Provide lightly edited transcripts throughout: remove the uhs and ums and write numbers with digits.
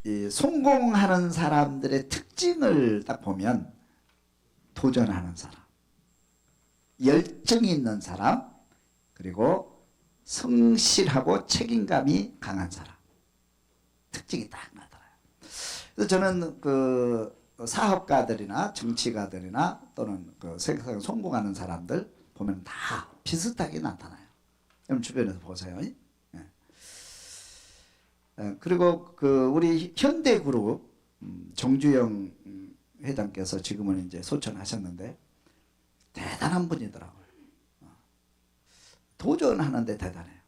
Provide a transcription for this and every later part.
이 성공하는 사람들의 특징을 딱 보면 도전하는 사람, 열정이 있는 사람, 그리고 성실하고 책임감이 강한 사람, 특징이 딱 나타나요. 그래서 저는 그 사업가들이나 정치가들이나 또는 그 세상에 성공하는 사람들 보면 다 비슷하게 나타나요. 여러분 주변에서 보세요. 그리고 그 우리 현대그룹 정주영 회장께서 지금은 이제 소천하셨는데 대단한 분이더라고요. 도전하는데 대단해요.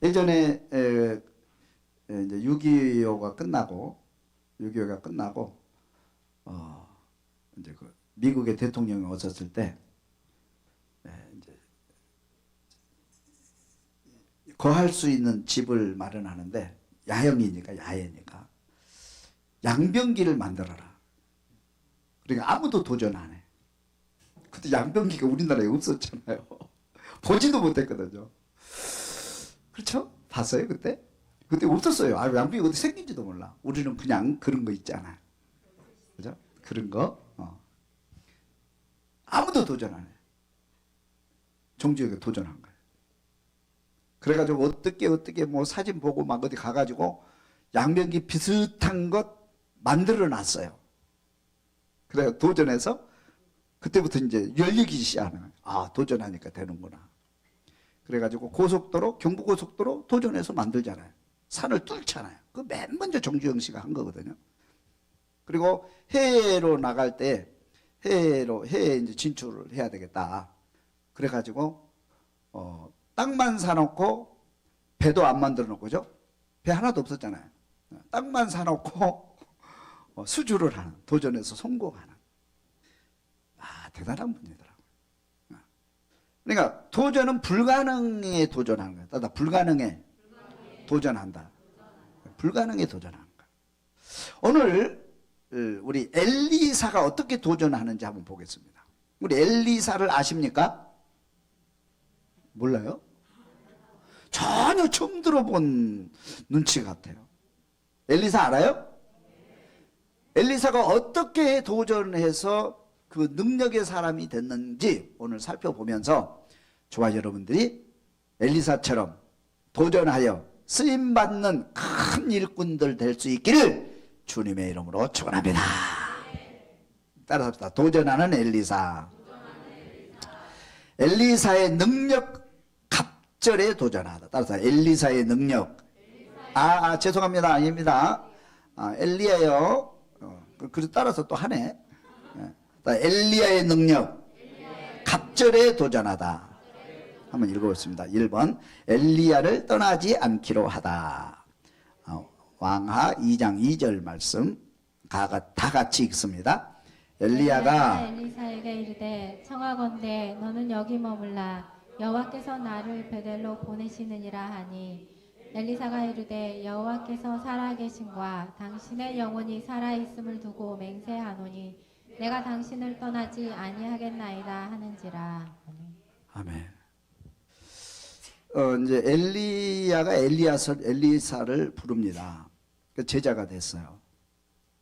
예전에 이제 6.25가 끝나고 이제 그 미국의 대통령이 오셨을 때 이제 거할 수 있는 집을 마련하는데 야외니까 양변기를 만들어라. 그러니까 아무도 도전 안 해. 그때 양변기가 우리나라에 없었잖아요. 보지도 못했거든요. 그렇죠? 봤어요 그때? 그때 없었어요. 양변기가 어디 생긴지도 몰라. 우리는 그냥 그런 거 있잖아요. 그죠? 그런 거. 아무도 도전 안 해. 정주영이 도전한 거예요. 그래가지고 어떻게 뭐 사진 보고 막 어디 가가지고 양변기 비슷한 것 만들어 놨어요. 그래 도전해서 그때부터 이제 열리기 시작하는 거예요. 아, 도전하니까 되는구나. 그래가지고 고속도로, 경부고속도로 도전해서 만들잖아요. 산을 뚫잖아요. 그 맨 먼저 정주영 씨가 한 거거든요. 그리고 해외로 나갈 때 해외에 이제 진출을 해야 되겠다. 그래가지고 땅만 사놓고 배도 안 만들어 놓고, 그죠? 배 하나도 없었잖아요. 땅만 사놓고 수주를 하는, 도전해서 성공하는. 아, 대단한 분이더라고요. 그러니까 도전은 불가능에 도전하는 거예요. 따다 불가능에 도전한다. 불가능에 도전하는 거예요. 오늘 우리 엘리사가 어떻게 도전하는지 한번 보겠습니다. 우리 엘리사를 아십니까? 몰라요? 전혀 처음 들어본 눈치 같아요. 엘리사 알아요? 엘리사가 어떻게 도전해서 그 능력의 사람이 됐는지 오늘 살펴보면서 저와 여러분들이 엘리사처럼 도전하여 쓰임받는 큰 일꾼들 될 수 있기를 주님의 이름으로 축원합니다. 따라서 합시다. 도전하는 엘리사. 엘리사의 능력 갑절에 도전하다. 따라서 엘리사의 능력. 죄송합니다. 아닙니다. 엘리야요. 그래서 따라서 또 하네. 엘리야의 능력 갑절에 도전하다. 한번 읽어보겠습니다. 1번 엘리야를 떠나지 않기로 하다. 왕하 2장 2절 말씀 다 같이 읽습니다. 엘리야가 엘리사에게 이르되 청하건대 너는 여기 머물라. 여호와께서 나를 베델로 보내시느니라 하니 엘리사가 이르되 여호와께서 살아계심과 당신의 영혼이 살아있음을 두고 맹세하노니 내가 당신을 떠나지 아니하겠나이다 하는지라. 아멘. 이제 엘리야가 엘리사를 부릅니다. 제자가 됐어요.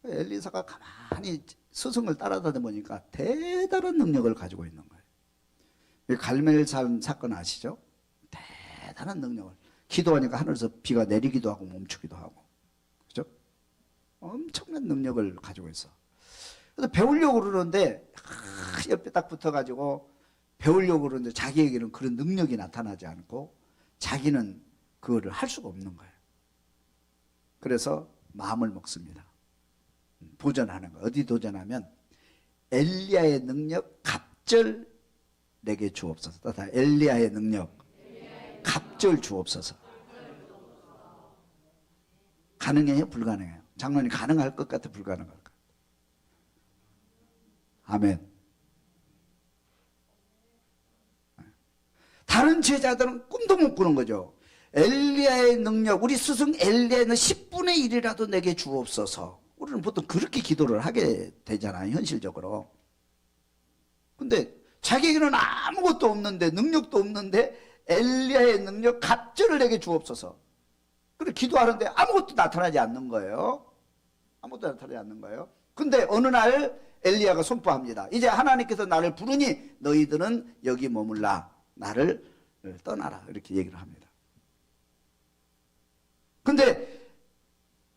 엘리사가 가만히 스승을 따라다니다 보니까 대단한 능력을 가지고 있는 거예요. 갈멜산 사건 아시죠? 대단한 능력을. 기도하니까 하늘에서 비가 내리기도 하고 멈추기도 하고. 그죠? 엄청난 능력을 가지고 있어. 그래서 배우려고 그러는데 옆에 딱 붙어가지고 배우려고 그러는데 자기에게는 그런 능력이 나타나지 않고 자기는 그거를 할 수가 없는 거예요. 그래서 마음을 먹습니다. 도전하는 거예요. 어디 도전하면 엘리야의 능력 갑절 내게 주옵소서. 다 엘리야의 능력 갑절 주옵소서. 가능해요? 불가능해요? 장로님 가능할 것 같아? 불가능할 것 같아? 아멘. 다른 제자들은 꿈도 못 꾸는 거죠. 엘리야의 능력, 우리 스승 엘리야는 10분의 1이라도 내게 주옵소서. 우리는 보통 그렇게 기도를 하게 되잖아요, 현실적으로. 근데 자기에게는 아무것도 없는데, 능력도 없는데 엘리야의 능력 갑절을 내게 주옵소서. 그래 기도하는데 아무것도 나타나지 않는 거예요. 아무것도 나타나지 않는 거예요. 근데 어느 날 엘리야가 선포합니다. 이제 하나님께서 나를 부르니 너희들은 여기 머물라. 나를 떠나라. 이렇게 얘기를 합니다. 근데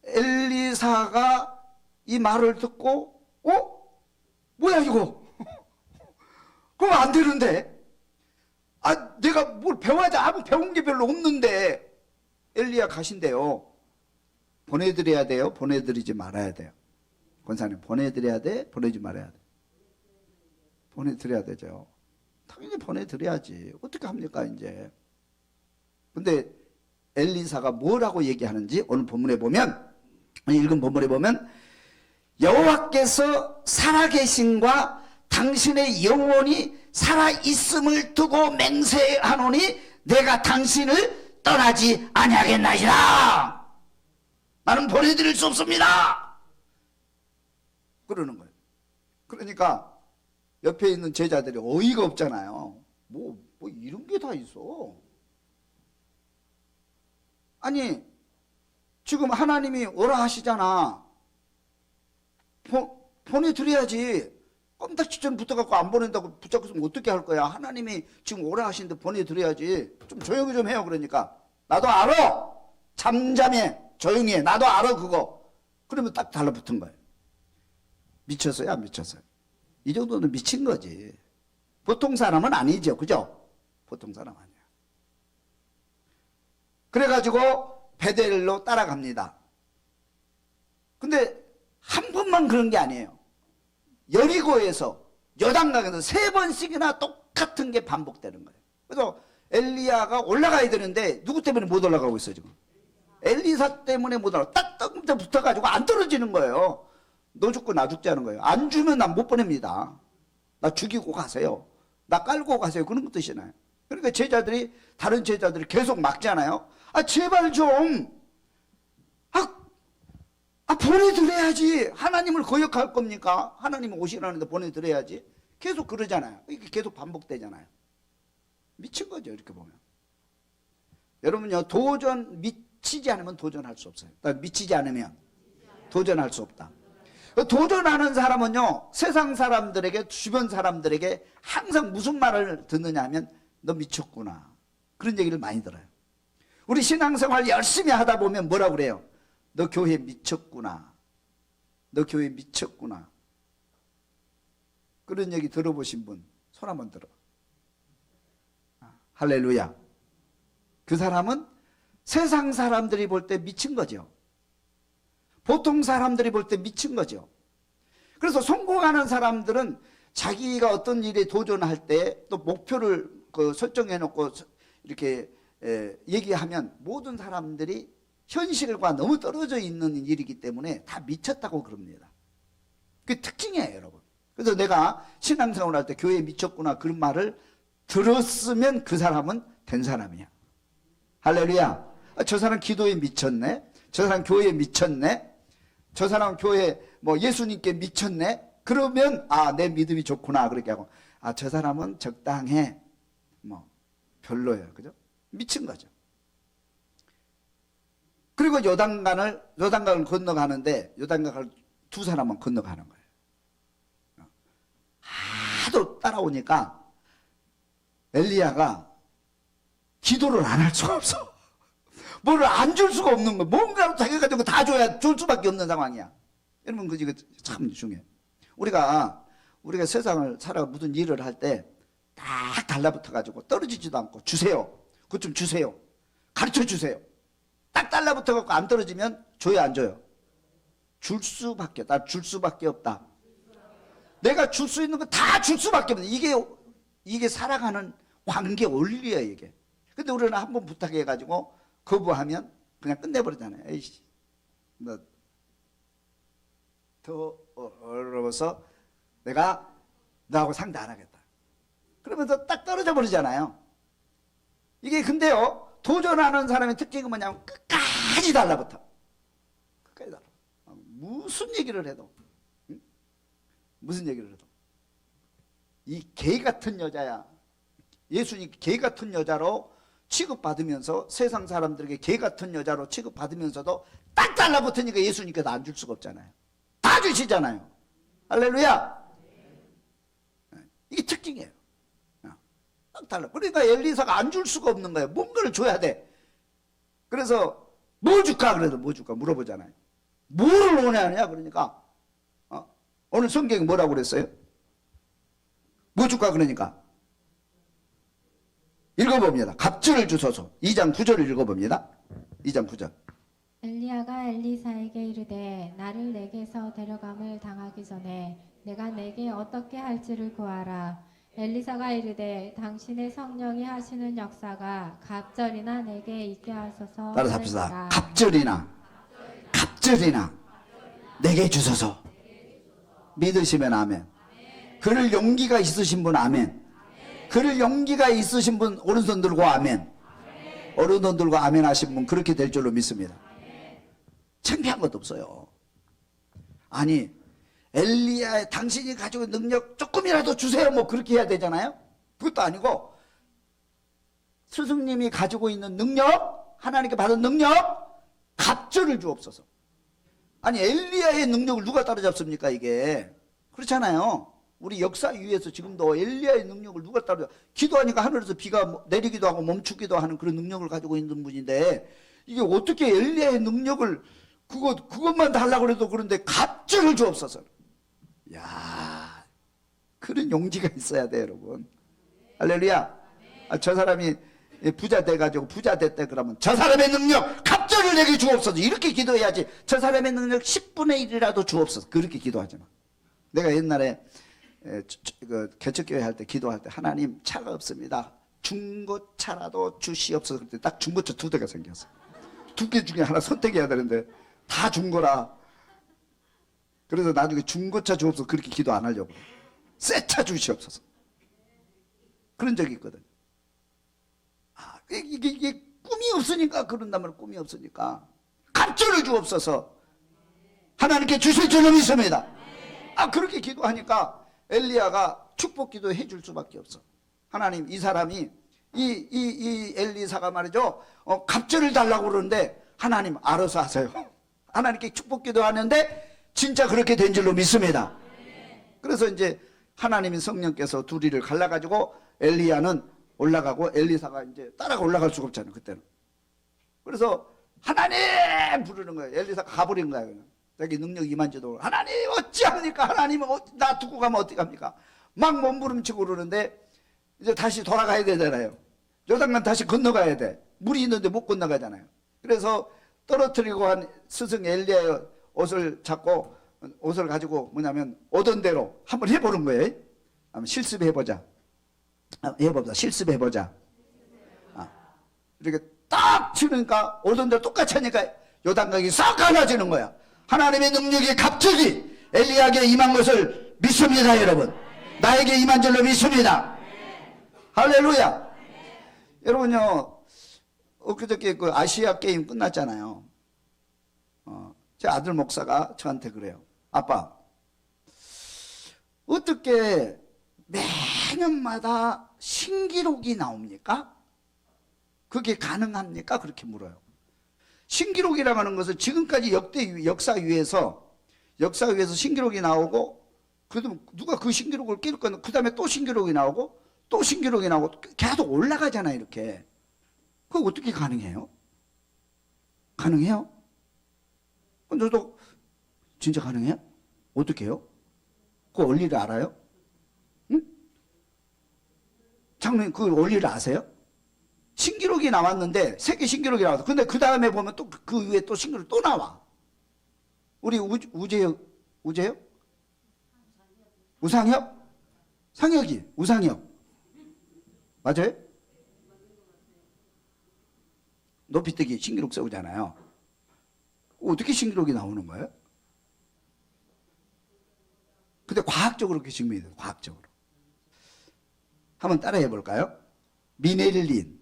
엘리사가 이 말을 듣고 뭐야 이거? 그럼 안 되는데. 내가 뭘 배워야지. 아무 배운 게 별로 없는데. 엘리야 가신대요. 보내드려야 돼요? 보내드리지 말아야 돼요? 권사님, 보내드려야 돼? 보내지 말아야 돼? 보내드려야 되죠. 당연히 보내드려야지. 어떻게 합니까 이제. 근데 엘리사가 뭐라고 얘기하는지 오늘 본문에 보면, 읽은 본문에 보면, 여호와께서 살아계신과 당신의 영혼이 살아있음을 두고 맹세하노니 내가 당신을 떠나지 아니하겠나이다. 나는 보내드릴 수 없습니다. 그러는 거예요. 그러니까 옆에 있는 제자들이 어이가 없잖아요. 뭐 이런 게 다 있어. 아니 지금 하나님이 오라 하시잖아. 보내드려야지. 껌딱지 전 붙어갖고 안 보낸다고 붙잡고 있으면 어떻게 할 거야. 하나님이 지금 오라 하시는데 보내드려야지. 좀 조용히 좀 해요. 그러니까 나도 알아. 잠잠해. 조용히 해. 나도 알아 그거. 그러면 딱 달라붙은 거예요. 미쳤어요? 안 미쳤어요? 이 정도는 미친 거지. 보통 사람은 아니죠. 그죠? 보통 사람 아니야. 그래가지고 베델로 따라갑니다. 근데 한 번만 그런 게 아니에요. 여리고에서 요단강에서 3번씩이나 똑같은 게 반복되는 거예요. 그래서 엘리야가 올라가야 되는데 누구 때문에 못 올라가고 있어요 지금? 엘리사 때문에 못 올라가. 딱 붙어가지고 안 떨어지는 거예요. 너 죽고 나 죽지 않은 거예요. 안 주면 난 못 보냅니다. 나 죽이고 가세요. 나 깔고 가세요. 그런 뜻이나요. 그러니까 다른 제자들이 계속 막잖아요. 제발 좀 보내드려야지. 하나님을 거역할 겁니까? 하나님이 오시라는데 보내드려야지. 계속 그러잖아요. 이게 계속 반복되잖아요. 미친 거죠 이렇게 보면. 여러분요, 미치지 않으면 도전할 수 없어요. 미치지 않으면 도전할 수 없다. 도전하는 사람은요, 세상 사람들에게, 주변 사람들에게 항상 무슨 말을 듣느냐 하면 너 미쳤구나. 그런 얘기를 많이 들어요. 우리 신앙생활 열심히 하다 보면 뭐라고 그래요? 너 교회 미쳤구나. 너 교회 미쳤구나. 그런 얘기 들어보신 분 손 한번 들어. 할렐루야. 그 사람은 세상 사람들이 볼 때 미친 거죠. 보통 사람들이 볼 때 미친 거죠. 그래서 성공하는 사람들은 자기가 어떤 일에 도전할 때 또 목표를 설정해 놓고 이렇게 얘기하면 모든 사람들이 현실과 너무 떨어져 있는 일이기 때문에 다 미쳤다고 그럽니다. 그게 특징이에요, 여러분. 그래서 내가 신앙생활 할 때 교회에 미쳤구나 그런 말을 들었으면 그 사람은 된 사람이야. 할렐루야. 저 사람 기도에 미쳤네. 저 사람 교회에 미쳤네. 저 사람 교회 예수님께 미쳤네. 그러면 내 믿음이 좋구나 그렇게 하고 저 사람은 적당해. 별로예요. 그죠? 미친 거죠. 그리고 요단강을 건너가는데 요단강을 두 사람만 건너가는 거예요. 하도 따라오니까 엘리야가 기도를 안 할 수가 없어. 뭐를 안 줄 수가 없는 거야. 뭔가로 자기가 가지고 다 줘야 줄 수밖에 없는 상황이야. 여러분 그거 참 중요해. 우리가 세상을 살아 무슨 일을 할 때 딱 달라붙어 가지고 떨어지지도 않고 주세요. 그것 좀 주세요. 가르쳐 주세요. 딱 달라붙어 갖고 안 떨어지면 줘요 안 줘요? 줄 수밖에 없다. 내가 줄 수 있는 거 다 줄 수밖에 없는 이게 살아가는 관계 원리야 이게. 근데 우리는 한번 부탁해 가지고 거부하면 그냥 끝내버리잖아요. 에이씨, 너 더 어려워서 내가 너하고 상대 안 하겠다. 그러면서 딱 떨어져 버리잖아요. 이게 근데요, 도전하는 사람의 특징이 뭐냐면 끝까지 달라붙어. 끝까지 달라붙어. 무슨 얘기를 해도, 응? 무슨 얘기를 해도 이 개 같은 여자야. 예수님 개 같은 여자로 취급받으면서 세상 사람들에게 개 같은 여자로 취급받으면서도 딱 달라붙으니까 예수님께서 안 줄 수가 없잖아요. 다 주시잖아요. 할렐루야. 이게 특징이에요. 딱 달라. 그러니까 엘리사가 안 줄 수가 없는 거예요. 뭔가를 줘야 돼. 그래서 뭐 줄까? 그래도 뭐 줄까? 물어보잖아요. 뭐를 원하느냐? 그러니까 오늘 성경이 뭐라고 그랬어요? 뭐 줄까? 그러니까 읽어봅니다. 갑절을 주소서. 2장 9절을 읽어봅니다. 2장 9절. 엘리야가 엘리사에게 이르되 나를 내게서 데려감을 당하기 전에 내가 내게 어떻게 할지를 구하라. 엘리사가 이르되 당신의 성령이 하시는 역사가 갑절이나 내게 있게 하소서. 따라서 합시다. 갑절이나 내게 주소서. 믿으시면 아멘. 그럴 용기가 있으신 분 아멘. 그럴 용기가 있으신 분 오른손 들고 아멘. 오른손 들고 아멘 하신 분 그렇게 될 줄로 믿습니다. 창피한 것도 없어요. 아니 엘리야의 당신이 가지고 있는 능력 조금이라도 주세요 뭐 그렇게 해야 되잖아요. 그것도 아니고 스승님이 가지고 있는 능력, 하나님께 받은 능력, 갑절을 주옵소서. 아니 엘리야의 능력을 누가 따라잡습니까? 이게 그렇잖아요. 우리 역사 위에서 지금도 엘리야의 능력을 누가 따라잡? 기도하니까 하늘에서 비가 내리기도 하고 멈추기도 하는 그런 능력을 가지고 있는 분인데 이게 어떻게 엘리야의 능력을 그것만 달라고 해도 그런데 갑절을 주옵소서. 야, 그런 용기가 있어야 돼 여러분. 할렐루야. 저 사람이 부자 돼가지고 부자 됐대 그러면 저 사람의 능력 갑절을 내게 주옵소서 이렇게 기도해야지. 저 사람의 능력 10분의 1이라도 주옵소서 그렇게 기도하지 마. 내가 옛날에 개척교회 할 때 기도할 때 하나님 차가 없습니다. 중고차라도 주시옵소서. 그때 딱 중고차 2대가 생겼어. 2개 중에 하나 선택해야 되는데 다 중고라. 그래서 나중에 중고차 주옵소서 그렇게 기도 안 하려고. 새 차 주시옵소서. 그런 적이 있거든. 이게 꿈이 없으니까 그런단 말이야. 꿈이 없으니까. 갑절을 주옵소서. 하나님께 주실 줄로 믿습니다. 그렇게 기도하니까 엘리야가 축복 기도 해줄 수밖에 없어. 하나님 이 사람이 이 엘리사가 말이죠. 갑절을 달라고 그러는데 하나님 알아서 하세요. 하나님께 축복 기도하는데 진짜 그렇게 된 줄로 믿습니다. 그래서 이제 하나님의 성령께서 둘이를 갈라가지고 엘리야는 올라가고 엘리사가 이제 따라가 올라갈 수가 없잖아요. 그때는. 그래서 하나님 부르는 거예요. 엘리사가 가버린 거야. 그냥. 자기 능력 임한지도 하나님 어찌합니까? 하나님 나 두고 가면 어떻게 합니까? 막 몸부림치고 그러는데 이제 다시 돌아가야 되잖아요. 요단강 다시 건너가야 돼. 물이 있는데 못 건너가잖아요. 그래서 떨어뜨리고 한 스승 엘리야의 옷을 잡고 옷을 가지고 뭐냐면 오던 대로 한번 해보는 거예요. 한번 실습해보자. 해보자. 실습해보자. 이렇게 딱 치니까 오던 대로 똑같이 하니까 요단강이 싹 갈라지는 거야. 하나님의 능력이 갑자기 엘리야에게 임한 것을 믿습니다. 여러분 나에게 임한 줄로 믿습니다. 할렐루야. 여러분요 엊그저께 그 아시아 게임 끝났잖아요. 제 아들 목사가 저한테 그래요. 아빠 어떻게 매년마다 신기록이 나옵니까? 그게 가능합니까? 그렇게 물어요. 신기록이라고 하는 것은 지금까지 역사 위에서 신기록이 나오고 그래도 누가 그 신기록을 깰 거는 그 다음에 또 신기록이 나오고 또 신기록이 나오고 계속 올라가잖아요. 이렇게. 그거 어떻게 가능해요? 가능해요? 저도 진짜 가능해요? 어떻게 해요? 그 원리를 알아요? 응? 장로님 그 원리를 아세요? 신기록이 나왔는데 세계 신기록이 나왔어. 근데 그 다음에 보면 또 그 위에 또 신기록이 또 나와. 우리 우재혁 우상혁? 상혁이 우상혁 맞아요? 높이뜨기 신기록 세우잖아요. 어떻게 신기록이 나오는 거예요? 근데 과학적으로 그렇게 증명이 돼요. 과학적으로. 한번 따라해 볼까요? 미네릴린.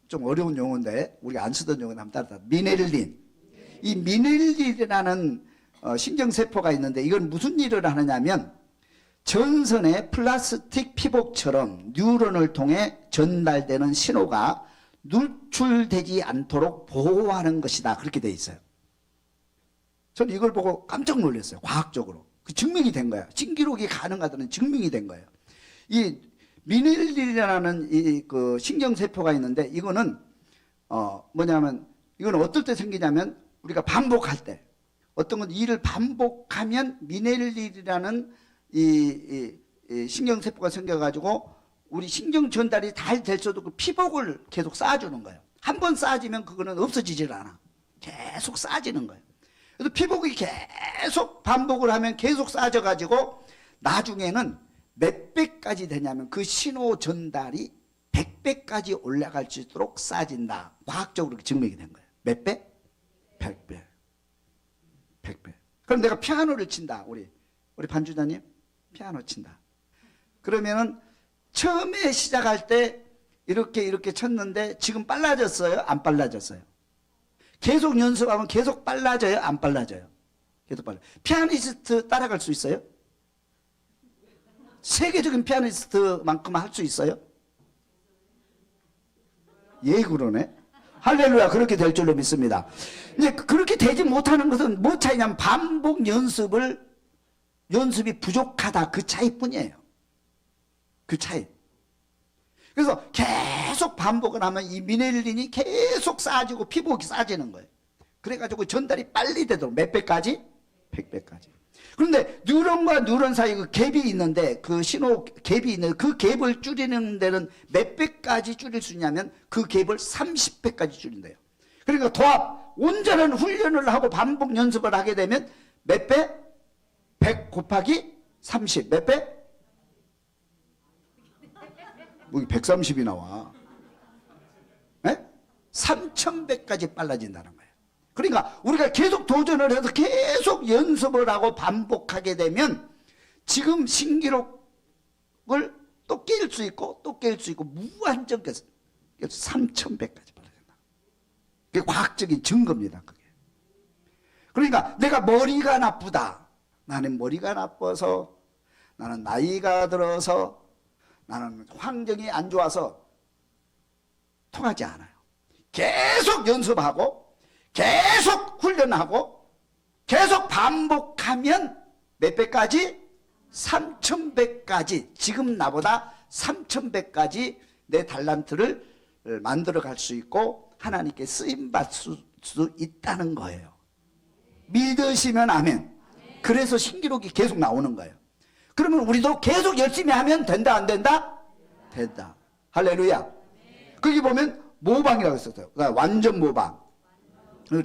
좀 어려운 용어인데 우리가 안 쓰던 용어는 한번 따라. 미네릴린. 이 미네릴린이라는 신경세포가 있는데 이건 무슨 일을 하느냐면 전선의 플라스틱 피복처럼 뉴런을 통해 전달되는 신호가 누출되지 않도록 보호하는 것이다. 그렇게 돼 있어요. 저는 이걸 보고 깜짝 놀랐어요. 과학적으로. 그 증명이 된 거예요. 신기록이 가능하다는 증명이 된 거예요. 이 미넬린이라는 그 신경세포가 있는데 이거는 뭐냐면 이거는 어떨 때 생기냐면 우리가 반복할 때 어떤 건 일을 반복하면 미넬린이라는 이 신경세포가 생겨가지고 우리 신경 전달이 잘 될수도 그 피복을 계속 쌓아주는 거예요. 한 번 쌓아지면 그거는 없어지질 않아. 계속 쌓아지는 거예요. 그래서 피복이 계속 반복을 하면 계속 쌓아져가지고 나중에는 몇 배까지 되냐면 그 신호 전달이 100배까지 올라갈 수 있도록 쌓아진다. 과학적으로 증명이 된 거예요. 몇 배? 100배. 100배. 그럼 내가 피아노를 친다. 우리 반주자님 피아노 친다. 그러면은 처음에 시작할 때 이렇게 쳤는데 지금 빨라졌어요? 안 빨라졌어요? 계속 연습하면 계속 빨라져요? 안 빨라져요? 계속 빨라져요. 피아니스트 따라갈 수 있어요? 세계적인 피아니스트만큼 할 수 있어요? 예, 그러네. 할렐루야, 그렇게 될 줄로 믿습니다. 이제 그렇게 되지 못하는 것은 뭐 차이냐면 반복 연습이 부족하다. 그 차이뿐이에요. 그 차이. 그래서 계속 반복을 하면 이 미넬린이 계속 쌓아지고 피복이 쌓아지는 거예요. 그래가지고 전달이 빨리 되도록 몇 배까지? 100배까지. 그런데 뉴런과 뉴런 사이 그 갭이 있는데 그 신호 갭이 있는데 그 갭을 줄이는 데는 몇 배까지 줄일 수 있냐면 그 갭을 30배까지 줄인대요. 그러니까 도합, 온전한 훈련을 하고 반복 연습을 하게 되면 몇 배? 100 곱하기 30. 몇 배? 뭐 130이 나와. 네? 3000배까지 빨라진다는 거예요. 그러니까 우리가 계속 도전을 해서 계속 연습을 하고 반복하게 되면 지금 신기록을 또 깰 수 있고 또 깰 수 있고 무한정께서 3000배까지 빨라진다. 그게 과학적인 증거입니다. 그게. 그러니까 내가 머리가 나쁘다. 나는 머리가 나빠서, 나는 나이가 들어서, 나는 환경이 안 좋아서 통하지 않아요. 계속 연습하고 계속 훈련하고 계속 반복하면 몇 배까지? 3000배까지, 지금 나보다 3000배까지 내 달란트를 만들어 갈 수 있고 하나님께 쓰임받을 수 있다는 거예요. 믿으시면 아멘. 그래서 신기록이 계속 나오는 거예요. 그러면 우리도 계속 열심히 하면 된다, 안 된다? 된다. 할렐루야. 거기 보면 모방이라고 했었어요. 그러니까 완전 모방.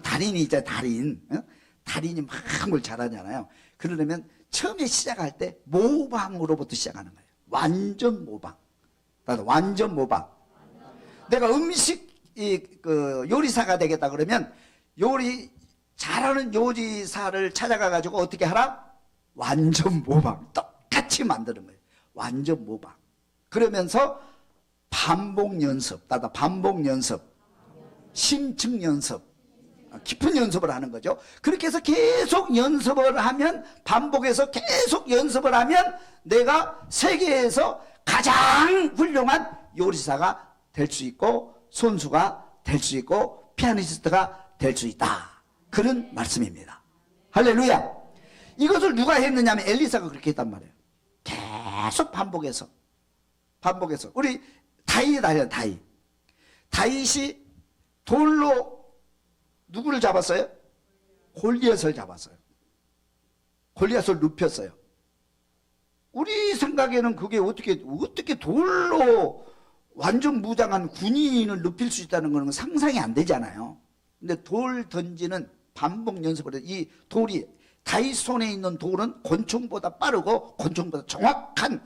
달인이 있잖아요. 달인. 달인이 막 뭘 잘하잖아요. 그러려면 처음에 시작할 때 모방으로부터 시작하는 거예요. 완전 모방. 완전 모방. 내가 음식 요리사가 되겠다 그러면 잘하는 요리사를 찾아가 가지고 어떻게 하라? 완전 모방. 똑같이 만드는 거예요. 완전 모방. 그러면서 반복 연습, 반복 연습, 심층 연습, 깊은 연습을 하는 거죠. 그렇게 해서 계속 연습을 하면, 반복해서 계속 연습을 하면 내가 세계에서 가장 훌륭한 요리사가 될 수 있고 선수가 될 수 있고 피아니스트가 될 수 있다. 그런 말씀입니다. 할렐루야. 이것을 누가 했느냐 하면 엘리사가 그렇게 했단 말이에요. 계속 반복해서 우리 다윗이 돌로 누구를 잡았어요? 골리앗을 잡았어요. 골리앗을 눕혔어요. 우리 생각에는 그게 어떻게 돌로 완전 무장한 군인을 눕힐 수 있다는 건 상상이 안 되잖아요. 근데 돌 던지는 반복 연습을 해요. 이 돌이, 다윗 손에 있는 돌은 권총보다 빠르고 권총보다 정확한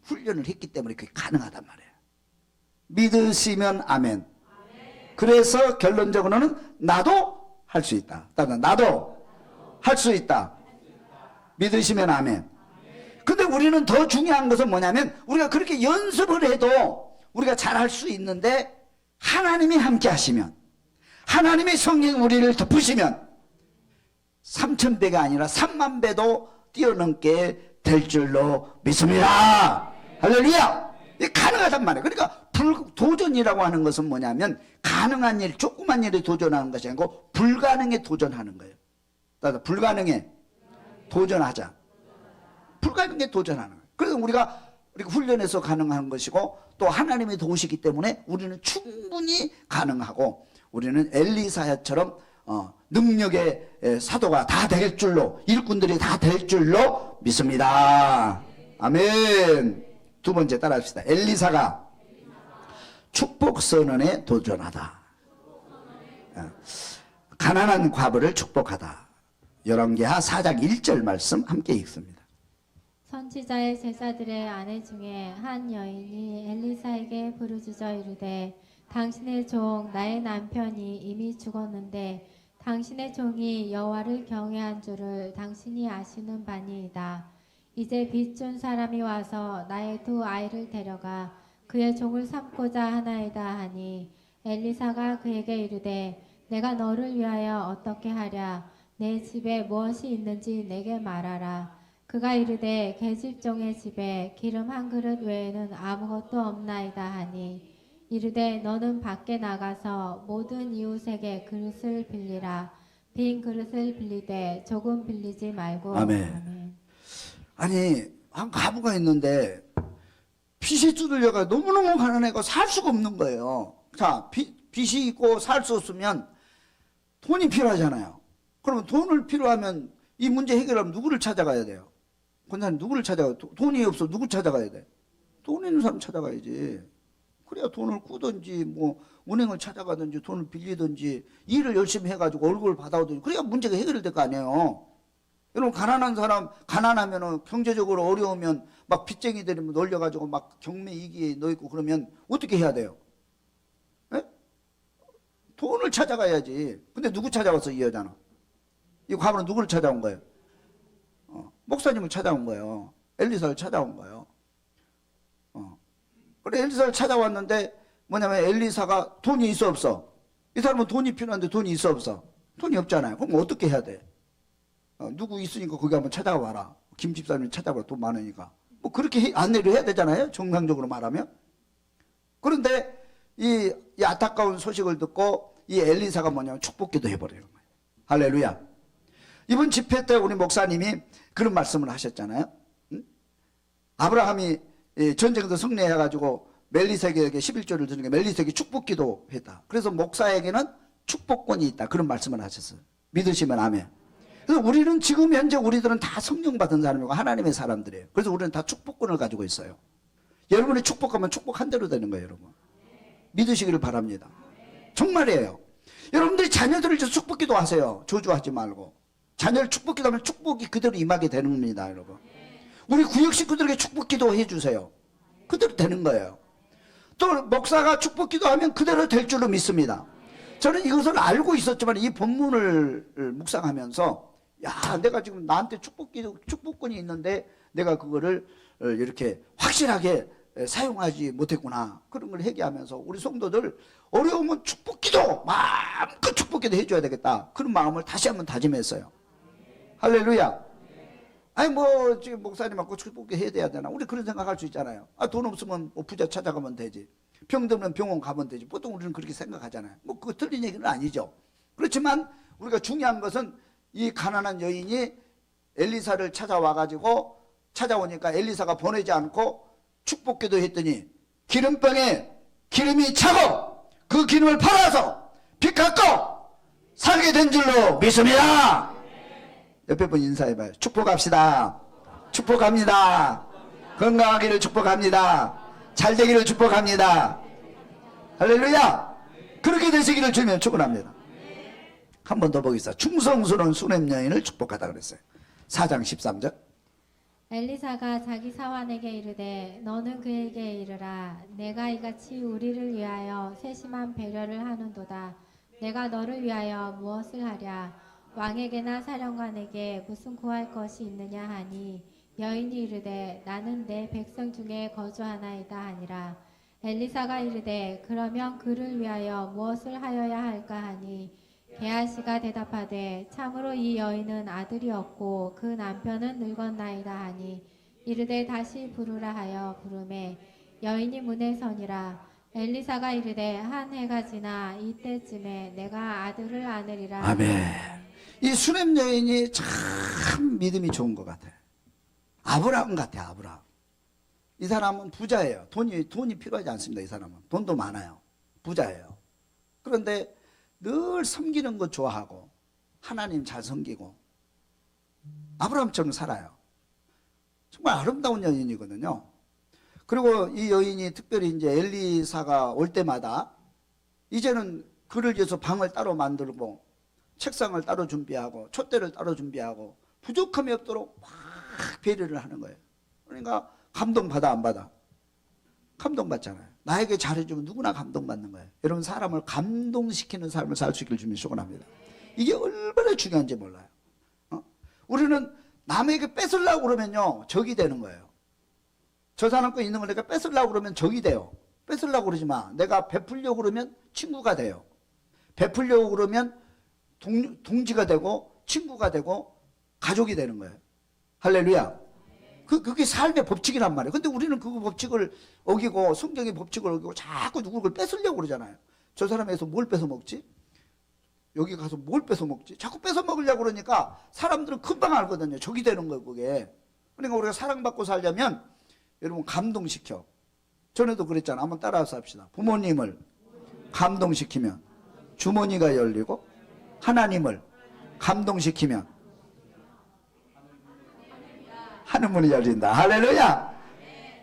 훈련을 했기 때문에 그게 가능하단 말이에요. 믿으시면 아멘. 그래서 결론적으로는 나도 할 수 있다. 나도 할 수 있다. 믿으시면 아멘. 근데 우리는 더 중요한 것은 뭐냐면 우리가 그렇게 연습을 해도 우리가 잘할 수 있는데 하나님이 함께 하시면, 하나님의 성령 우리를 덮으시면 3000배가 아니라 30000배도 뛰어넘게 될 줄로 믿습니다. 할렐루야. 이게 가능하단 말이에요. 그러니까 도전이라고 하는 것은 뭐냐면 가능한 일, 조그만 일에 도전하는 것이 아니고 불가능에 도전하는 거예요. 따라서 불가능에 도전하자. 불가능에 도전하는 거예요. 그래서 우리가 훈련해서 가능한 것이고 또 하나님의 도우시기 때문에 우리는 충분히 가능하고 우리는 엘리사야처럼 능력의 사도가 다 될 줄로, 일꾼들이 다 될 줄로 믿습니다. 아멘. 두 번째 따라합시다. 엘리사가 축복 선언에 도전하다. 가난한 과부를 축복하다. 열왕기하 4장 1절 말씀 함께 읽습니다. 선지자의 제자들의 아내 중에 한 여인이 엘리사에게 부르짖어 이르되 당신의 종 나의 남편이 이미 죽었는데 당신의 종이 여호와를 경외한 줄을 당신이 아시는 바니이다. 이제 빚준 사람이 와서 나의 두 아이를 데려가 그의 종을 삼고자 하나이다 하니 엘리사가 그에게 이르되 내가 너를 위하여 어떻게 하랴 내 집에 무엇이 있는지 내게 말하라. 그가 이르되 계집종의 집에 기름 한 그릇 외에는 아무것도 없나이다 하니 이르되 너는 밖에 나가서 모든 이웃에게 그릇을 빌리라. 빈 그릇을 빌리되 조금 빌리지 말고. 아멘. 아멘. 아니 한 과부가 있는데 빚이 두들려가 너무너무 가난해가 살 수가 없는 거예요. 자, 빚이 있고 살 수 없으면 돈이 필요하잖아요. 그러면 돈을 필요하면 이 문제 해결하면 누구를 찾아가야 돼요? 권사님 누구를 찾아가요? 돈이 없어 누구 찾아가야 돼? 돈 있는 사람 찾아가야지. 그래야 돈을 꾸든지 뭐 은행을 찾아가든지 돈을 빌리든지 일을 열심히 해가지고 월급을 받아오든지 그래야 문제가 해결될 거 아니에요. 여러분 가난한 사람 가난하면 경제적으로 어려우면 막 빚쟁이들이 놀려가지고 막 경매 이기에 넣어있고 그러면 어떻게 해야 돼요? 에? 돈을 찾아가야지. 근데 누구 찾아와서 이 여자는? 이 과부는 누구를 찾아온 거예요? 목사님을 찾아온 거예요. 엘리사를 찾아온 거예요. 그래 엘리사를 찾아왔는데 뭐냐면 엘리사가 돈이 있어 없어? 이 사람은 돈이 필요한데 돈이 있어 없어? 돈이 없잖아요. 그럼 어떻게 해야 돼? 누구 있으니까 거기 한번 찾아와라. 김 집사님 찾아와라. 돈 많으니까. 뭐 그렇게 안내를 해야 되잖아요. 정상적으로 말하면. 그런데 이 안타까운 소식을 듣고 이 엘리사가 뭐냐면 축복기도 해버리는 거예요. 할렐루야. 이번 집회 때 우리 목사님이 그런 말씀을 하셨잖아요. 응? 아브라함이 전쟁에서 승리해가지고 멜리세에게 11조를 드리니까 멜리세에게 축복기도 했다. 그래서 목사에게는 축복권이 있다. 그런 말씀을 하셨어요. 믿으시면 아멘. 그래서 우리는 지금 현재 우리들은 다 성령 받은 사람이고 하나님의 사람들이에요. 그래서 우리는 다 축복권을 가지고 있어요. 여러분이 축복하면 축복한 대로 되는 거예요, 여러분. 믿으시기를 바랍니다. 정말이에요. 여러분들이 자녀들을 위해서 축복기도 하세요. 저주하지 말고. 자녀를 축복기도 하면 축복이 그대로 임하게 되는 겁니다, 여러분. 우리 구역 식구들에게 축복기도 해주세요. 그대로 되는 거예요. 또 목사가 축복기도 하면 그대로 될 줄로 믿습니다. 저는 이것을 알고 있었지만 이 본문을 묵상하면서 야, 내가 지금 나한테 축복권이 있는데 내가 그거를 이렇게 확실하게 사용하지 못했구나. 그런 걸 회개하면서 우리 성도들 어려우면 축복기도 마음껏 축복기도 해줘야 되겠다. 그런 마음을 다시 한번 다짐했어요. 할렐루야. 아니 뭐 지금 목사님하고 축복기 해야 되나? 우리 그런 생각할 수 있잖아요. 아, 돈 없으면 뭐 부자 찾아가면 되지. 병들면 병원 가면 되지. 보통 우리는 그렇게 생각하잖아요. 뭐 그거 틀린 얘기는 아니죠. 그렇지만 우리가 중요한 것은 이 가난한 여인이 엘리사를 찾아오니까 엘리사가 보내지 않고 축복기도 했더니 기름병에 기름이 차고 그 기름을 팔아서 빚 갚고 살게 된 줄로 믿습니다. 옆에 분 인사해봐요. 축복합시다. 축복합니다. 건강하기를 축복합니다. 잘 되기를 축복합니다. 할렐루야. 그렇게 되시기를 주면 축원합니다. 한 번 더 보겠습니다. 충성스러운 수냄 여인을 축복하다 그랬어요. 4장 13절. 엘리사가 자기 사환에게 이르되 너는 그에게 이르라. 내가 이같이 우리를 위하여 세심한 배려를 하는도다. 내가 너를 위하여 무엇을 하랴. 왕에게나 사령관에게 무슨 구할 것이 있느냐 하니 여인이 이르되 나는 내 백성 중에 거주하나이다 하니라. 엘리사가 이르되 그러면 그를 위하여 무엇을 하여야 할까 하니 게하시가 대답하되 참으로 이 여인은 아들이 없고 그 남편은 늙었나이다 하니 이르되 다시 부르라 하여 부르매 여인이 문에 서니라. 엘리사가 이르되 한 해가 지나 이때쯤에 내가 아들을 안으리라. 아멘. 이 수냄 여인이 참 믿음이 좋은 것 같아요. 아브라함 같아, 아브라함. 이 사람은 부자예요. 돈이 필요하지 않습니다. 이 사람은 돈도 많아요. 부자예요. 그런데 늘 섬기는 거 좋아하고 하나님 잘 섬기고 아브라함처럼 살아요. 정말 아름다운 여인이거든요. 그리고 이 여인이 특별히 이제 엘리사가 올 때마다 이제는 그를 위해서 방을 따로 만들고 책상을 따로 준비하고 촛대를 따로 준비하고 부족함이 없도록 막 배려를 하는 거예요. 그러니까 감동받아 안 받아? 감동받잖아요. 나에게 잘해주면 누구나 감동받는 거예요. 여러분, 사람을 감동시키는 삶을 살 수 있기를 주님이 축원합니다. 이게 얼마나 중요한지 몰라요. 우리는 남에게 뺏으려고 그러면요 적이 되는 거예요. 저 사람 거 있는 걸 내가 뺏으려고 그러면 적이 돼요. 뺏으려고 그러지 마. 내가 베풀려고 그러면 친구가 돼요. 베풀려고 그러면 동지가 되고 친구가 되고 가족이 되는 거예요. 할렐루야. 그게 삶의 법칙이란 말이에요. 근데 우리는 그 법칙을 어기고 성경의 법칙을 어기고 자꾸 누구를 뺏으려고 그러잖아요. 저 사람에서 뭘 뺏어 먹지? 여기 가서 뭘 뺏어 먹지? 자꾸 뺏어 먹으려고 그러니까 사람들은 금방 알거든요. 적이 되는 거예요, 그게. 그러니까 우리가 사랑받고 살려면 여러분 감동시켜. 전에도 그랬잖아. 한번 따라서 합시다. 부모님을 감동시키면 주머니가 열리고 하나님을 감동시키면 하늘문이 열린다. 할렐루야.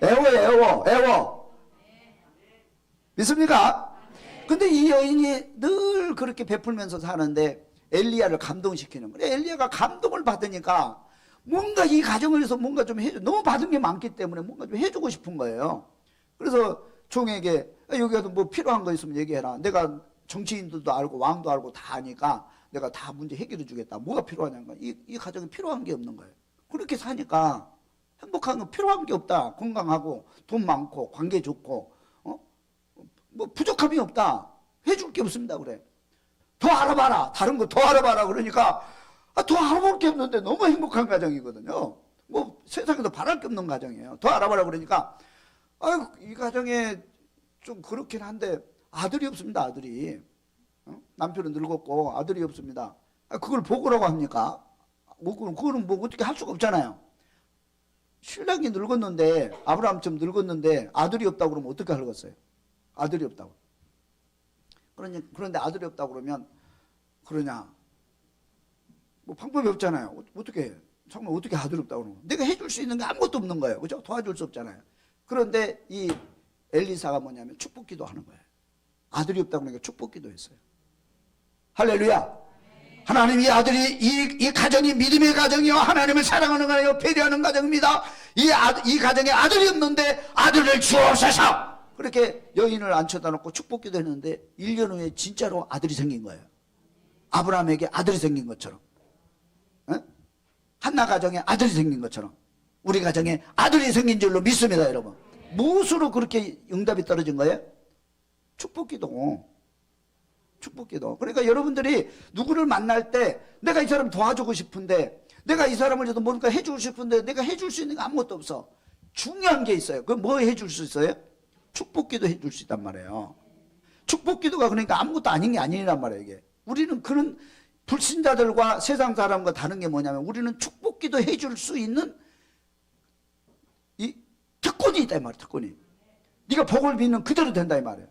애워. 믿습니까? 근데 이 여인이 늘 그렇게 베풀면서 사는데 엘리야를 감동시키는 거예요. 엘리야가 감동을 받으니까 뭔가 이 가정을 위해서 뭔가 좀 해줘. 너무 받은 게 많기 때문에 뭔가 좀 해주고 싶은 거예요. 그래서 종에게 여기 가서 뭐 필요한 거 있으면 얘기해라. 내가 정치인들도 알고 왕도 알고 다 아니까 내가 다 문제 해결해 주겠다. 뭐가 필요하냐는 이 가정에 필요한 게 없는 거예요. 그렇게 사니까 행복한 거 필요한 게 없다. 건강하고 돈 많고 관계 좋고 뭐 부족함이 없다. 해줄 게 없습니다. 그래. 더 알아봐라. 다른 거 더 알아봐라. 그러니까 더 알아볼 게 없는데 너무 행복한 가정이거든요. 뭐 세상에서 바랄 게 없는 가정이에요. 더 알아봐라 그러니까 아유 이 가정에 좀 그렇긴 한데 아들이 없습니다. 아들이. 남편은 늙었고 아들이 없습니다. 그걸 보고라고 합니까? 그거는 뭐 어떻게 할 수가 없잖아요. 신랑이 늙었는데 아브라함처럼 늙었는데 아들이 없다고 그러면 어떻게 하겠어요? 아들이 없다고. 그런데 아들이 없다고 그러면 그러냐? 뭐 방법이 없잖아요. 어떻게 해? 정말 어떻게 아들이 없다고 그러면 내가 해줄 수 있는 게 아무것도 없는 거예요. 그죠? 도와줄 수 없잖아요. 그런데 이 엘리사가 뭐냐면 축복기도 하는 거예요. 아들이 없다고 그러니까 축복기도 했어요. 할렐루야. 하나님 이 아들이 이 가정이 믿음의 가정이요 하나님을 사랑하는 가정이요 배려하는 가정입니다. 이 가정에 아들이 없는데 아들을 주옵소서. 그렇게 여인을 앉혀다 놓고 축복기도 했는데 1년 후에 진짜로 아들이 생긴 거예요. 아브라함에게 아들이 생긴 것처럼, 한나 가정에 아들이 생긴 것처럼 우리 가정에 아들이 생긴 줄로 믿습니다. 여러분, 무엇으로 그렇게 응답이 떨어진 거예요? 축복기도. 그러니까 여러분들이 누구를 만날 때 내가 이 사람 도와주고 싶은데 내가 이 사람을 위해서 뭔가 해주고 싶은데 내가 해줄 수 있는 게 아무것도 없어. 중요한 게 있어요. 그럼 뭐 해줄 수 있어요? 축복기도 해줄 수 있단 말이에요. 축복기도가 그러니까 아무것도 아닌 게 아니란 말이에요. 이게 우리는 그런 불신자들과 세상 사람과 다른 게 뭐냐면 우리는 축복기도 해줄 수 있는 이 특권이 있다 이 말이에요. 특권이. 네가 복을 빌면 그대로 된다 이 말이에요.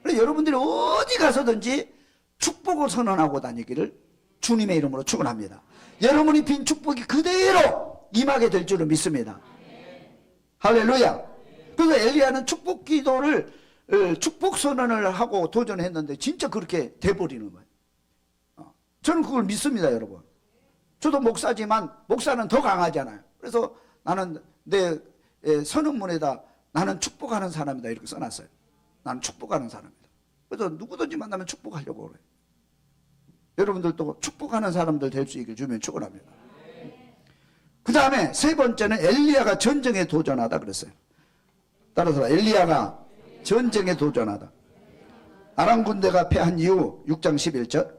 그래서 여러분들이 어디 가서든지 축복을 선언하고 다니기를 주님의 이름으로 축원합니다. 여러분이 빈 축복이 그대로 임하게 될 줄을 믿습니다. 할렐루야. 그래서 엘리야는 축복 기도를 축복 선언을 하고 도전했는데 진짜 그렇게 돼버리는 거예요. 저는 그걸 믿습니다. 여러분, 저도 목사지만 목사는 더 강하잖아요. 그래서 나는 내 선언문에다 나는 축복하는 사람이다 이렇게 써놨어요. 나는 축복하는 사람이다. 그래서 누구든지 만나면 축복하려고 그래요. 여러분들도 축복하는 사람들 될 수 있길 주면 축원합니다. 그 다음에 세 번째는 엘리야가 전쟁에 도전하다 그랬어요. 따라서 엘리야가 전쟁에 도전하다. 아람 군대가 패한 이후 6장 11절.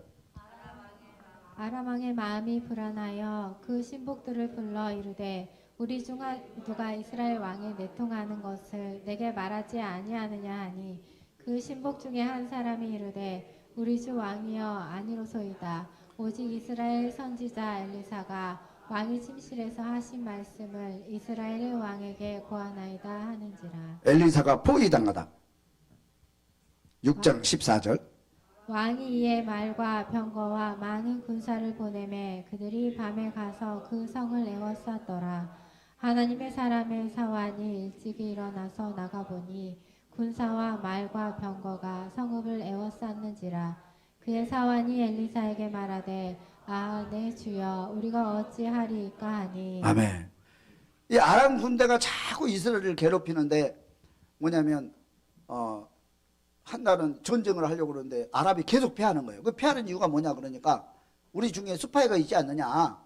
아람 왕의 마음이 불안하여 그 신복들을 불러 이르되 우리 중 누가 이스라엘 왕에 내통하는 것을 내게 말하지 아니하느냐 하니 그 신복 중에 한 사람이 이르되 우리 주 왕이여 아니로소이다. 오직 이스라엘 선지자 엘리사가 왕이 침실에서 하신 말씀을 이스라엘의 왕에게 고하나이다 하는지라. 엘리사가 포위당하다. 6장 14절. 왕이 이에 말과 병거와 많은 군사를 보내매 그들이 밤에 가서 그 성을 에워쌌더라. 하나님의 사람의 사환이 일찍이 일어나서 나가보니 군사와 말과 병거가 성읍을 에워쌌는지라. 그의 사환이 엘리사에게 말하되 아, 내 주여 우리가 어찌하리이까 하니. 아멘. 이 아람 군대가 자꾸 이스라엘을 괴롭히는데 뭐냐면 한 날은 전쟁을 하려고 그러는데 아랍이 계속 패하는 거예요. 그 패하는 이유가 뭐냐 그러니까 우리 중에 스파이가 있지 않느냐.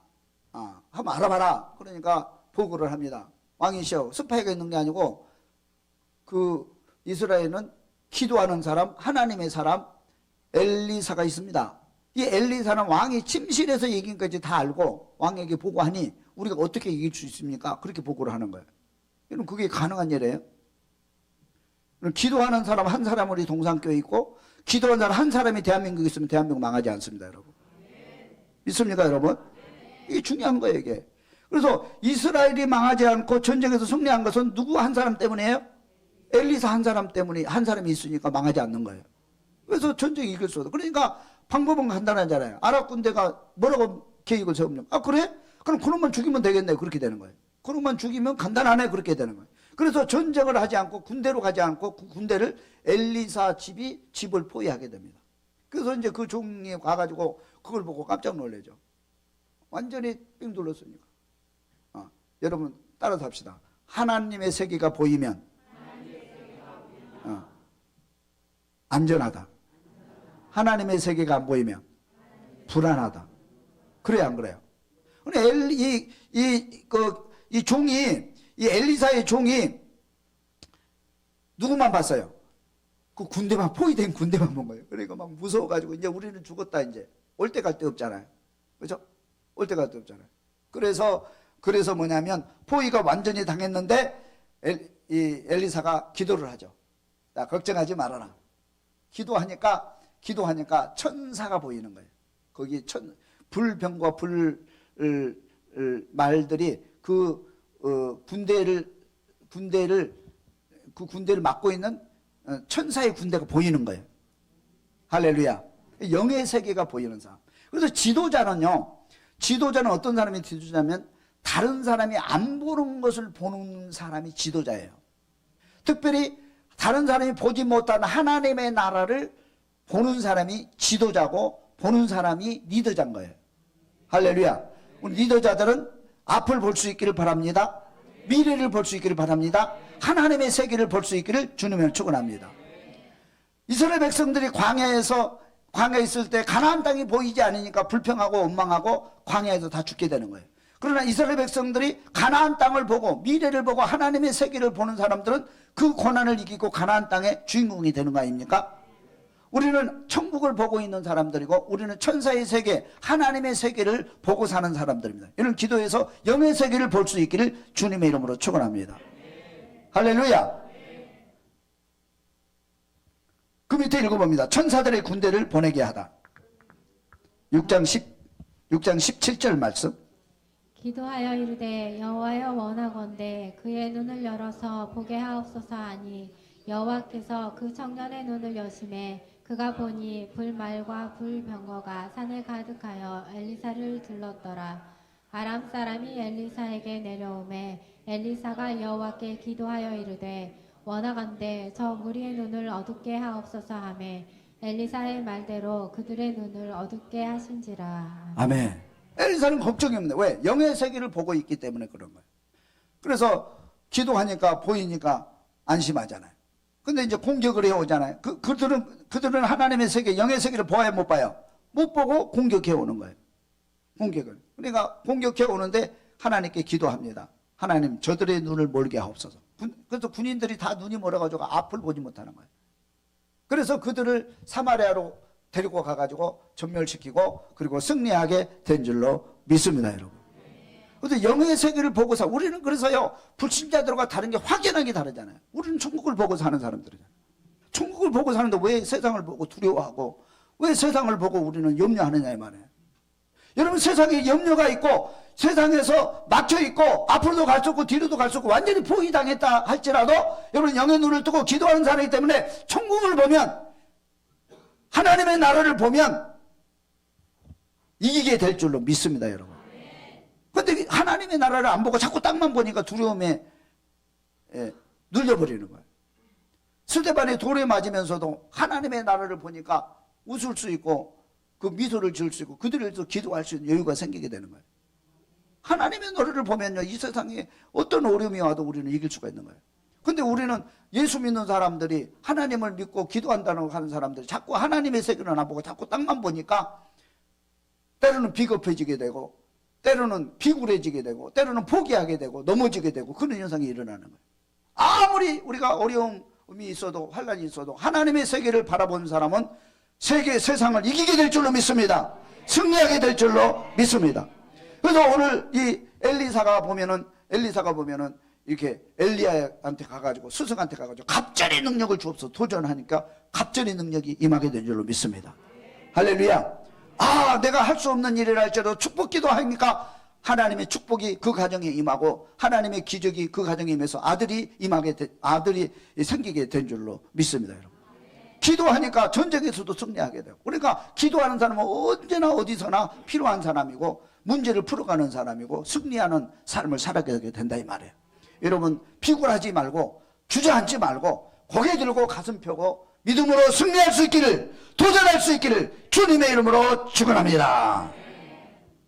한번 알아봐라. 그러니까 보고를 합니다. 왕이시여, 스파이가 있는 게 아니고 그 이스라엘은 기도하는 사람, 하나님의 사람 엘리사가 있습니다. 이 엘리사는 왕이 침실에서 얘기한 것까지 다 알고 왕에게 보고하니 우리가 어떻게 이길 수 있습니까? 그렇게 보고를 하는 거예요. 여러분, 그게 가능한 일이에요? 기도하는 사람 한 사람 우리 동산교회 있고 기도하는 사람 한 사람이 대한민국에 있으면 대한민국 망하지 않습니다, 여러분. 믿습니까, 여러분? 이게 중요한 거예요, 이게. 그래서 이스라엘이 망하지 않고 전쟁에서 승리한 것은 누구 한 사람 때문이에요? 엘리사 한 사람 때문에, 한 사람이 있으니까 망하지 않는 거예요. 그래서 전쟁이 이길 수 없어. 그러니까 방법은 간단하잖아요. 아랍 군대가 뭐라고 계획을 세웁니까? 아, 그래? 그럼 그놈만 죽이면 되겠네. 그렇게 되는 거예요. 그놈만 죽이면 간단하네. 그렇게 되는 거예요. 그래서 전쟁을 하지 않고 군대로 가지 않고 그 군대를 엘리사 집을 포위하게 됩니다. 그래서 이제 그 종이 가가지고 그걸 보고 깜짝 놀라죠. 완전히 삥 둘렀으니까. 여러분 따라서 합시다. 하나님의 세계가 보이면 안전하다. 하나님의 세계가 안 보이면 불안하다. 그래요, 안 그래요? 이 종이, 이 엘리사의 종이 누구만 봤어요? 그 군대만, 포위된 군대만 본 거예요. 그러니까 막 무서워가지고 이제 우리는 죽었다, 이제. 올 때 갈 데 없잖아요. 그죠? 올 때 갈 데 없잖아요. 그래서 뭐냐면 포위가 완전히 당했는데 이 엘리사가 기도를 하죠. 야, 걱정하지 말아라. 기도하니까 천사가 보이는 거예요. 거기 불병과 말들이 그 군대를 맡고 있는 천사의 군대가 보이는 거예요. 할렐루야. 영의 세계가 보이는 사람. 그래서 지도자는 어떤 사람이 지도자냐면 다른 사람이 안 보는 것을 보는 사람이 지도자예요. 특별히 다른 사람이 보지 못하는 하나님의 나라를 보는 사람이 지도자고 보는 사람이 리더자인 거예요. 할렐루야. 우리 리더자들은 앞을 볼 수 있기를 바랍니다. 미래를 볼 수 있기를 바랍니다. 하나님의 세계를 볼 수 있기를 주님을 축원합니다. 이스라엘 백성들이 광야에 있을 때 가나안 땅이 보이지 않으니까 불평하고 원망하고 광야에서 다 죽게 되는 거예요. 그러나 이스라엘 백성들이 가나안 땅을 보고 미래를 보고 하나님의 세계를 보는 사람들은 그 고난을 이기고 가나안 땅의 주인공이 되는 거 아닙니까? 우리는 천국을 보고 있는 사람들이고 우리는 천사의 세계, 하나님의 세계를 보고 사는 사람들입니다. 이런 기도에서 영의 세계를 볼 수 있기를 주님의 이름으로 축원합니다. 할렐루야. 그 밑에 읽어봅니다. 천사들의 군대를 보내게 하다. 6장 17절 말씀. 기도하여 이르되 여호와여 원하건대 그의 눈을 열어서 보게 하옵소서 하니 여호와께서 그 청년의 눈을 여심해 그가 보니 불말과 불병거가 산에 가득하여 엘리사를 둘렀더라. 아람 사람이 엘리사에게 내려오매 엘리사가 여호와께 기도하여 이르되 원하건대 저 무리의 눈을 어둡게 하옵소서 하매 엘리사의 말대로 그들의 눈을 어둡게 하신지라. 아멘. 엘리사는 걱정이 없네. 왜? 영의 세계를 보고 있기 때문에 그런 거예요. 그래서 기도하니까 보이니까 안심하잖아요. 근데 이제 공격을 해오잖아요. 그들은 하나님의 세계, 영의 세계를 봐야 못 봐요. 못 보고 공격해 오는 거예요. 공격을. 그러니까 공격해 오는데 하나님께 기도합니다. 하나님, 저들의 눈을 멀게 하옵소서. 그래서 군인들이 다 눈이 멀어가지고 앞을 보지 못하는 거예요. 그래서 그들을 사마리아로 데리고 가가지고 전멸시키고 그리고 승리하게 된 줄로 믿습니다, 여러분. 그래서 영의 세계를 보고 사. 우리는 그래서요, 불신자들과 다른 게 확연하게 다르잖아요. 우리는 천국을 보고 사는 사람들이잖아요. 천국을 보고 사는데 왜 세상을 보고 두려워하고, 왜 세상을 보고 우리는 염려하느냐 이 말이에요. 여러분, 세상에 염려가 있고 세상에서 막혀 있고 앞으로도 갈 수 없고 뒤로도 갈 수 없고 완전히 포위당했다 할지라도 여러분, 영의 눈을 뜨고 기도하는 사람이기 때문에 천국을 보면, 하나님의 나라를 보면 이기게 될 줄로 믿습니다, 여러분. 그런데 하나님의 나라를 안 보고 자꾸 땅만 보니까 두려움에 눌려버리는 거예요. 스데반이 돌에 맞으면서도 하나님의 나라를 보니까 웃을 수 있고 그 미소를 지을 수 있고 그들에서 기도할 수 있는 여유가 생기게 되는 거예요. 하나님의 노래를 보면요, 이 세상에 어떤 어려움이 와도 우리는 이길 수가 있는 거예요. 근데 우리는 예수 믿는 사람들이, 하나님을 믿고 기도한다고 하는 사람들이 자꾸 하나님의 세계를 안 보고 자꾸 땅만 보니까 때로는 비겁해지게 되고 때로는 비굴해지게 되고 때로는 포기하게 되고 넘어지게 되고 그런 현상이 일어나는 거예요. 아무리 우리가 어려움이 있어도 환란이 있어도 하나님의 세계를 바라보는 사람은 세상을 이기게 될 줄로 믿습니다. 승리하게 될 줄로 믿습니다. 그래서 오늘 이 엘리사가 보면은 이렇게 엘리야한테 가가지고, 스승한테 가가지고 갑절의 능력을 주옵소서 도전하니까 갑절의 능력이 임하게 된 줄로 믿습니다. 할렐루야. 아, 내가 할 수 없는 일이라 할지라도 축복 기도하니까 하나님의 축복이 그 가정에 임하고 하나님의 기적이 그 가정에 임해서 아들이 생기게 된 줄로 믿습니다, 여러분. 기도하니까 전쟁에서도 승리하게 되고, 그러니까 기도하는 사람은 언제나 어디서나 필요한 사람이고 문제를 풀어가는 사람이고 승리하는 삶을 살아가게 된다 이 말이에요. 여러분, 비굴하지 말고 주저앉지 말고 고개 들고 가슴 펴고 믿음으로 승리할 수 있기를, 도전할 수 있기를 주님의 이름으로 축원합니다.